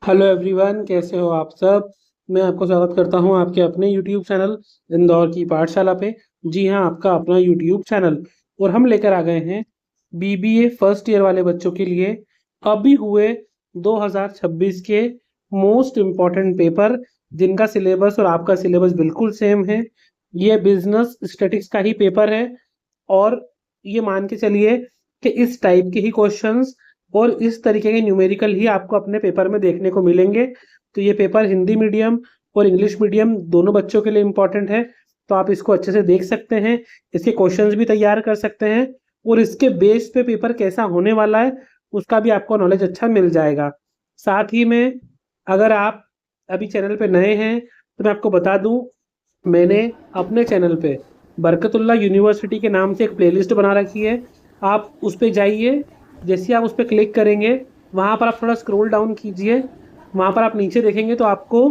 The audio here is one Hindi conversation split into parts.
हेलो एवरीवन, कैसे हो आप सब। मैं आपको स्वागत करता हूं आपके अपने यूट्यूब चैनल इंदौर की पाठशाला पे। जी हां, आपका अपना यूट्यूब चैनल। और हम लेकर आ गए हैं बीबीए फर्स्ट ईयर वाले बच्चों के लिए अभी हुए 2026 के मोस्ट इम्पॉर्टेंट पेपर, जिनका सिलेबस और आपका सिलेबस बिल्कुल सेम है। ये बिजनेस स्टैटिक्स का ही पेपर है और ये मान के चलिए कि इस टाइप के ही क्वेश्चंस और इस तरीके के न्यूमेरिकल ही आपको अपने पेपर में देखने को मिलेंगे। तो ये पेपर हिंदी मीडियम और इंग्लिश मीडियम दोनों बच्चों के लिए इम्पोर्टेंट है। तो आप इसको अच्छे से देख सकते हैं, इसके क्वेश्चंस भी तैयार कर सकते हैं और इसके बेस पे पेपर कैसा होने वाला है उसका भी आपको नॉलेज अच्छा मिल जाएगा। साथ ही में अगर आप अभी चैनल पे नए हैं तो मैं आपको बता दूं, मैंने अपने चैनल पे बरकतुल्ला यूनिवर्सिटी के नाम से एक प्लेलिस्ट बना रखी है। आप उस पे जाइए, जैसे आप उस पर क्लिक करेंगे वहाँ पर आप थोड़ा स्क्रॉल डाउन कीजिए, वहाँ पर आप नीचे देखेंगे तो आपको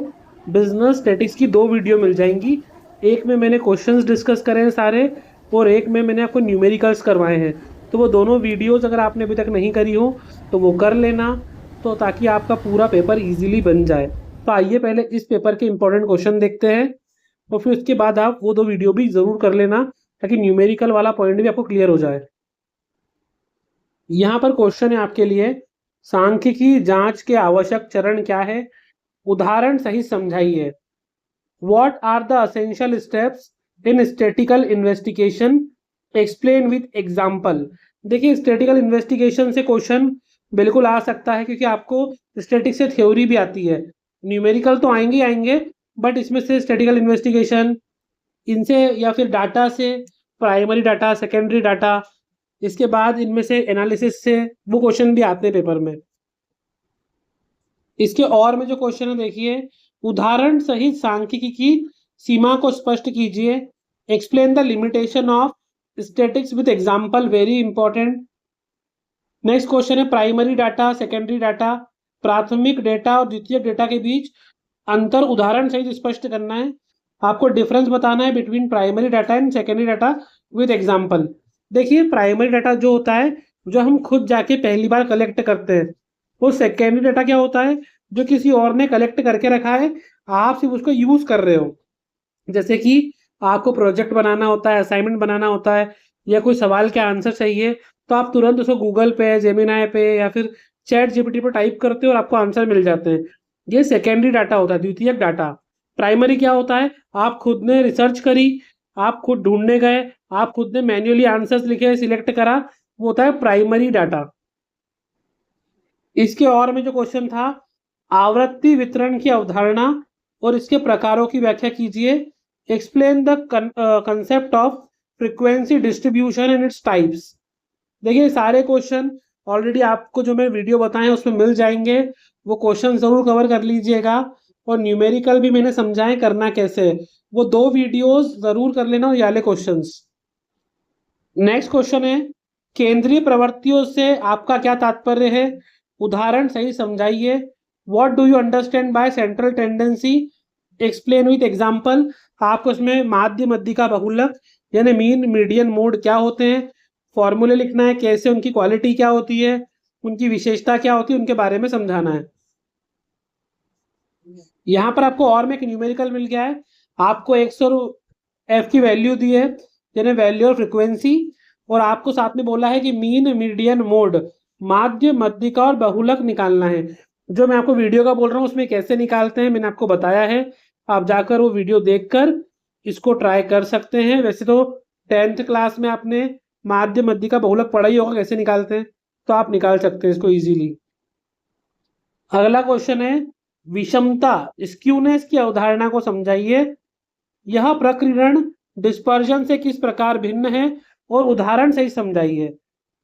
बिजनेस स्टैटिक्स की दो वीडियो मिल जाएंगी। एक में मैंने क्वेश्चंस डिस्कस करे हैं सारे और एक में मैंने आपको न्यूमेरिकल्स करवाए हैं। तो वो दोनों वीडियोस अगर आपने अभी तक नहीं करी हो तो वो कर लेना, तो ताकि आपका पूरा पेपर इजीली बन जाए। तो आइए पहले इस पेपर के इंपॉर्टेंट क्वेश्चन देखते हैं और फिर उसके बाद आप वो दो वीडियो भी ज़रूर कर लेना ताकि न्यूमेरिकल वाला पॉइंट भी आपको क्लियर हो जाए। यहाँ पर क्वेश्चन है आपके लिए, सांख्यिकी जांच के आवश्यक चरण क्या है, उदाहरण सहित समझाइए। What are the essential steps in statistical investigation, explain with example. देखिए, स्टैटिकल इन्वेस्टिगेशन से क्वेश्चन बिल्कुल आ सकता है क्योंकि आपको स्टैटिक से थ्योरी भी आती है। न्यूमेरिकल तो आएंगे आएंगे, बट इसमें से स्टैटिकल इन्वेस्टिगेशन इनसे या फिर डाटा से, प्राइमरी डाटा, सेकेंडरी डाटा, इसके बाद इनमें से एनालिसिस से वो क्वेश्चन भी आते हैं पेपर में। इसके और में जो क्वेश्चन है देखिए, उदाहरण सहित सांख्यिकी की सीमा को स्पष्ट कीजिए। Explain the limitation of statics with example, very important. Next question है, प्राइमरी डाटा, सेकेंडरी डाटा, प्राथमिक डेटा और द्वितीयक डेटा के बीच अंतर उदाहरण सहित स्पष्ट करना है। आपको डिफरेंस बताना है between primary data and secondary data with example. देखिए, प्राइमरी डाटा जो होता है जो हम खुद जाके पहली बार कलेक्ट करते हैं, वो सेकेंडरी डाटा क्या होता है जो किसी और ने कलेक्ट करके रखा है, आप सिर्फ उसको यूज कर रहे हो। जैसे कि आपको प्रोजेक्ट बनाना होता है, असाइनमेंट बनाना होता है या कोई सवाल के आंसर चाहिए, तो आप तुरंत उसको गूगल पे, जेमिनाई पे या फिर चैट जीपीटी पे टाइप करते हो और आपको आंसर मिल जाते हैं। ये सेकेंडरी डाटा होता है, द्वितीयक डाटा। प्राइमरी क्या होता है, आप खुद ने रिसर्च करी, आप खुद ढूंढने गए, आप खुद ने मैन्युअली आंसर्स लिखे, सिलेक्ट करा, वो होता है प्राइमरी डाटा। इसके और में जो क्वेश्चन था, आवृत्ति वितरण की अवधारणा और इसके प्रकारों की व्याख्या कीजिए। Explain the concept of frequency distribution and its types. देखिए, सारे क्वेश्चन ऑलरेडी आपको जो मैं वीडियो बताए हैं उसमें मिल जाएंगे, वो क्वेश्चन जरूर कवर कर लीजिएगा। और न्यूमेरिकल भी मैंने समझाए करना कैसे है, वो दो वीडियोस जरूर कर लेना, और ये वाले क्वेश्चंस। नेक्स्ट क्वेश्चन है, केंद्रीय प्रवृत्तियों से आपका क्या तात्पर्य है, उदाहरण सही समझाइए। What do you understand by central tendency, explain with example. आपको इसमें माध्य मध्यिका बहुलक यानी मीन मीडियन मोड क्या होते हैं, फॉर्मूले लिखना है, कैसे उनकी क्वालिटी क्या होती है, उनकी विशेषता क्या होती है, उनके बारे में समझाना है। यहाँ पर आपको और में एक न्यूमेरिकल मिल गया है, आपको 100 एफ की वैल्यू दी है यानी वैल्यू और फ्रिक्वेंसी, और आपको साथ में बोला है कि मीन मीडियन मोड, माध्य मध्यिका और बहुलक निकालना है। जो मैं आपको वीडियो का बोल रहा हूँ उसमें कैसे निकालते हैं मैंने आपको बताया है, आप जाकर वो वीडियो देखकर इसको ट्राई कर सकते हैं। वैसे तो 10th क्लास में आपने माध्य मध्यिका बहुलक पढ़ा ही होगा कैसे निकालते हैं, तो आप निकाल सकते हैं इसको इजीली। अगला क्वेश्चन है, विषमता स्क्यूनेस की अवधारणा को समझाइए। यह प्रकीर्णन डिस्पर्जन से किस प्रकार भिन्न है और उदाहरण से ही समझाइए।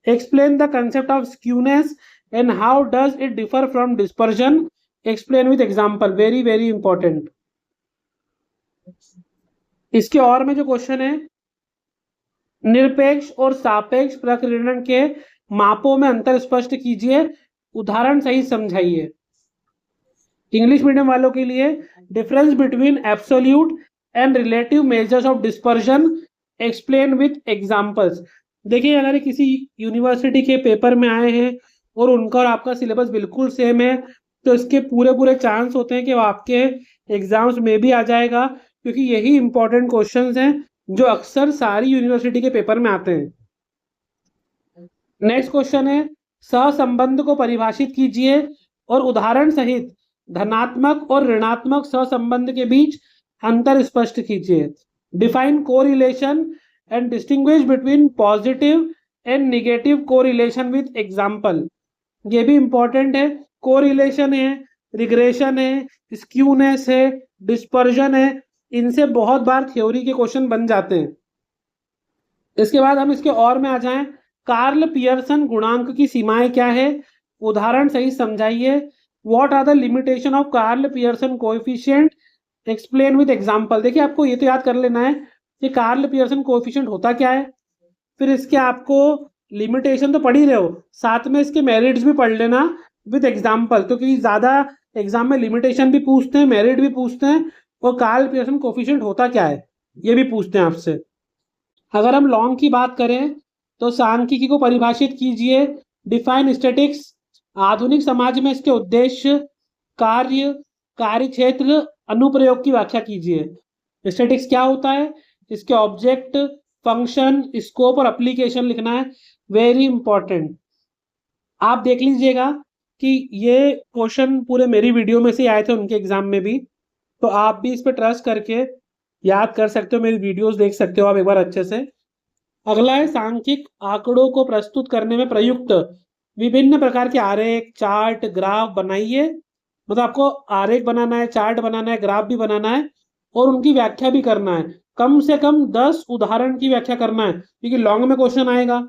Explain the concept of skewness and how does it differ from dispersion, explain with example, very very important. इसके और में जो क्वेश्चन है, निरपेक्ष और सापेक्ष प्रकीर्णन के मापों में अंतर स्पष्ट कीजिए, उदाहरण सही समझाइए। इंग्लिश मीडियम वालों के लिए, difference between absolute and relative measures of dispersion, explain with examples. देखिए, अगर किसी यूनिवर्सिटी के पेपर में आए हैं और उनका और आपका सिलेबस बिल्कुल सेम है तो इसके पूरे पूरे चांस होते हैं कि वो आपके एग्जाम्स में भी आ जाएगा, क्योंकि यही इंपॉर्टेंट क्वेश्चंस हैं जो अक्सर सारी यूनिवर्सिटी के पेपर में आते हैं। नेक्स्ट क्वेश्चन है, सहसंबंध को परिभाषित कीजिए और उदाहरण सहित धनात्मक और ऋणात्मक सहसंबंध के बीच अंतर स्पष्ट कीजिए। Define correlation and distinguish between positive and negative correlation with example. ये भी इंपॉर्टेंट है। कोरिलेशन है, रिग्रेशन है, स्क्यूनेस है, डिस्पर्जन है, इनसे बहुत बार थ्योरी के क्वेश्चन बन जाते हैं। इसके बाद हम इसके और में आ जाएं, कार्ल पियर्सन गुणांक की सीमाएं क्या है, उदाहरण सही समझाइए। What are the limitation of Karl Pearson coefficient, explain with example. देखिए आपको ये तो याद कर लेना है कि कार्ल पियर्सन कोएफिशिएंट होता क्या है, फिर इसके आपको लिमिटेशन तो पढ़ ही रहे हो, साथ में इसके मेरिट्स भी पढ़ लेना विद एग्जांपल। तो क्योंकि ज़्यादा एग्जाम में लिमिटेशन भी पूछते हैं, मेरिट भी पूछते हैं, और कार्ल पियर्सन कोएफिशिएंट होता क्या है ये भी पूछते हैं आपसे। अगर हम लॉन्ग की बात करें तो सांख्यिकी को परिभाषित कीजिए। Define statics. आधुनिक समाज में इसके उद्देश्य, कार्य, कार्यक्षेत्र, अनुप्रयोग की व्याख्या कीजिए। स्टैटिक्स क्या होता है, इसके ऑब्जेक्ट, फंक्शन, स्कोप और एप्लीकेशन लिखना है, वेरी इंपॉर्टेंट। आप देख लीजिएगा कि ये क्वेश्चन पूरे मेरी वीडियो में से आए थे उनके एग्जाम में भी, तो आप भी इस पर ट्रस्ट करके याद कर सकते हो, मेरी वीडियोस देख सकते हो आप एक बार अच्छे से। अगला है, सांख्यिक आंकड़ों को प्रस्तुत करने में प्रयुक्त विभिन्न प्रकार के आरेख, चार्ट, ग्राफ बनाइए। मतलब आपको आरेख बनाना है, चार्ट बनाना है, ग्राफ भी बनाना है और उनकी व्याख्या भी करना है। कम से कम 10 उदाहरण की व्याख्या करना है, क्योंकि लॉन्ग में क्वेश्चन आएगा।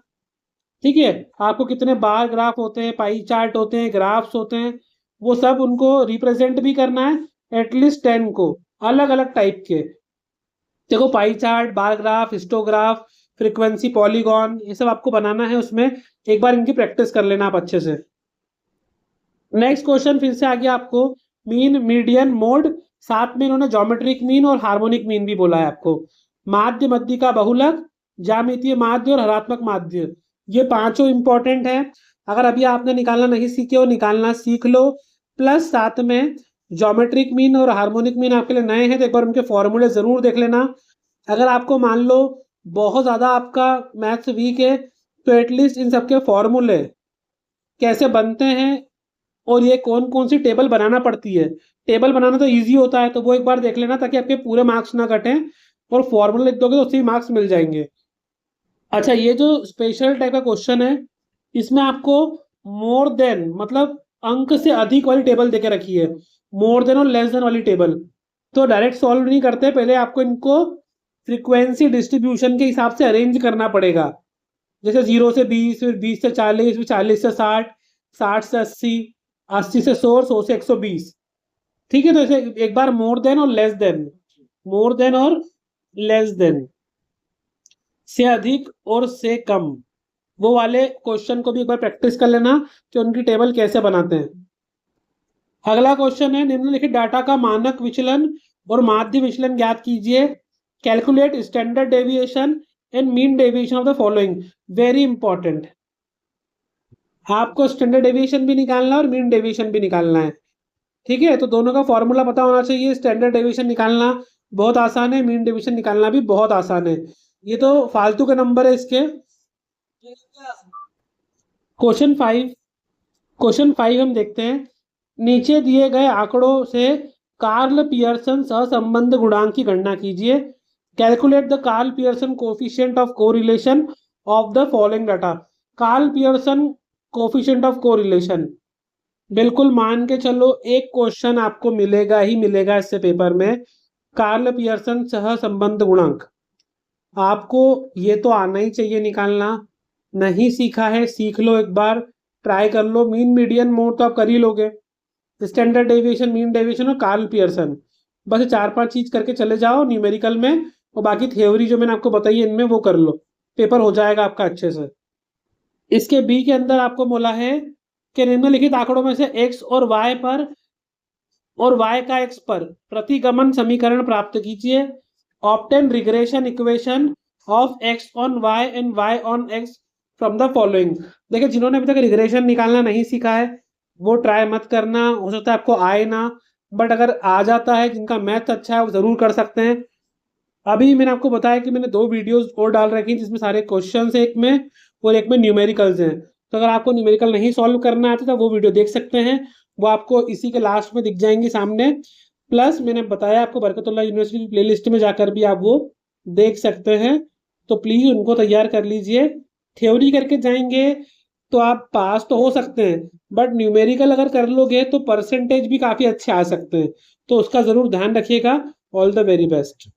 ठीक है, आपको कितने बार ग्राफ होते हैं, पाई चार्ट होते हैं, ग्राफ्स होते हैं, वो सब उनको रिप्रेजेंट भी करना है, एटलीस्ट 10 को, अलग अलग टाइप के। देखो pie chart, bar graph, histograph, frequency, polygon, ये सब आपको बनाना है। उसमें एक बार इनकी प्रैक्टिस कर लेना आप अच्छे से। नेक्स्ट क्वेश्चन फिर से आ गया आपको, मीन, मीडियन, मोड, साथ में इन्होंने ज्योमेट्रिक मीन और हार्मोनिक मीन भी बोला है आपको। माध्य, मध्यिका, बहुलक, ज्यामितीय माध्य और हरात्मक माध्य, ये पांचों इंपॉर्टेंट है। अगर अभी आपने निकालना नहीं सीखे हो, निकालना सीख लो। प्लस साथ में ज्योमेट्रिक मीन और हार्मोनिक मीन आपके लिए नए हैं, तो एक बार उनके फॉर्मूले जरूर देख लेना। अगर आपको मान लो बहुत ज़्यादा आपका मैथ्स वीक है, तो एटलीस्ट इन सबके फॉर्मूले कैसे बनते हैं और ये कौन कौन सी टेबल बनाना पड़ती है, टेबल बनाना तो इजी होता है, तो वो एक बार देख लेना ताकि आपके पूरे मार्क्स ना कटें, और फॉर्मूला लिख दोगे तो उससे मार्क्स मिल जाएंगे। अच्छा, ये जो स्पेशल टाइप का क्वेश्चन है, इसमें आपको मोर देन मतलब अंक से अधिक वाली टेबल देके रखी है, मोर देन और लेस देन वाली टेबल। तो डायरेक्ट सॉल्व नहीं करते, पहले आपको इनको फ्रीक्वेंसी डिस्ट्रीब्यूशन के हिसाब से अरेंज करना पड़ेगा। जैसे 0 से 20, फिर 20 से 40, फिर 40 से 60, 60 से 80, 80 से 100, 100 से 120। ठीक है, तो इसे एक बार मोर देन और लेस देन, मोर देन और लेस देन, से अधिक और से कम, वो वाले क्वेश्चन को भी एक बार प्रैक्टिस कर लेना कि उनकी टेबल कैसे बनाते हैं। अगला क्वेश्चन है, निम्नलिखित डाटा का मानक विचलन और माध्य विचलन ज्ञात कीजिए। Calculate standard deviation and mean deviation of the following, very important. आपको स्टैंडर्ड डेविएशन भी निकालना है और मीन डेविएशन भी निकालना है। ठीक है, तो दोनों का फॉर्मूला पता होना चाहिए। स्टैंडर्ड डेविएशन निकालना बहुत आसान है, मीन डेविएशन निकालना भी बहुत आसान है। ये तो फालतू के नंबर है इसके। क्वेश्चन 5 हम देखते हैं। नीचे दिए गए आंकड़ों से कार्ल पियर्सन सहसंबंध गुणांक की गणना कीजिए। Calculate the Karl Pearson coefficient of correlation of the following data. Karl Pearson coefficient of correlation, बिल्कुल मान के चलो एक क्वेश्चन आपको मिलेगा ही मिलेगा इससे पेपर में। कार्ल पियर्सन सहसंबंध गुणांक आपको ये तो आना ही चाहिए निकालना। नहीं सीखा है, सीख लो, एक बार ट्राई कर लो। मीन, मीडियन, मोड तो आप कर ही लोगे। स्टैंडर्ड डेविएशन, मीन डेविएशन और कार्ल पियर्सन, बस 4-5 चीज करके चले जाओ न्यूमेरिकल में, और बाकी थ्योरी जो मैंने आपको बताई है इनमें वो कर लो, पेपर हो जाएगा आपका अच्छे से। इसके बी के अंदर आपको बोला है कि निम्नलिखित आंकड़ों में से x और y पर और y का x पर प्रतिगमन समीकरण प्राप्त कीजिए। Obtain regression equation of x on y and y on x from the following. देखिए, जिन्होंने अभी तक रिग्रेशन निकालना नहीं सीखा है वो ट्राई मत करना, हो सकता है आपको आए ना, बट अगर आ जाता है, जिनका मैथ अच्छा है वो ज़रूर कर सकते हैं। अभी मैंने आपको बताया कि मैंने 2 वीडियोज़ और डाल रखी हैं जिसमें सारे क्वेश्चंस हैं एक में, और एक में न्यूमेरिकल्स हैं। तो अगर आपको न्यूमेरिकल नहीं सॉल्व करना आता तो वो वीडियो देख सकते हैं, वो आपको इसी के लास्ट में दिख जाएँगी सामने। प्लस मैंने बताया आपको बरकतुल्लाह यूनिवर्सिटी की प्लेलिस्ट में जाकर भी आप वो देख सकते हैं, तो प्लीज़ उनको तैयार कर लीजिए। थ्योरी करके जाएँगे तो आप पास तो हो सकते हैं, बट न्यूमेरिकल अगर कर लोगे तो परसेंटेज भी काफ़ी अच्छे आ सकते हैं, तो उसका ज़रूर ध्यान रखिएगा। All the very best.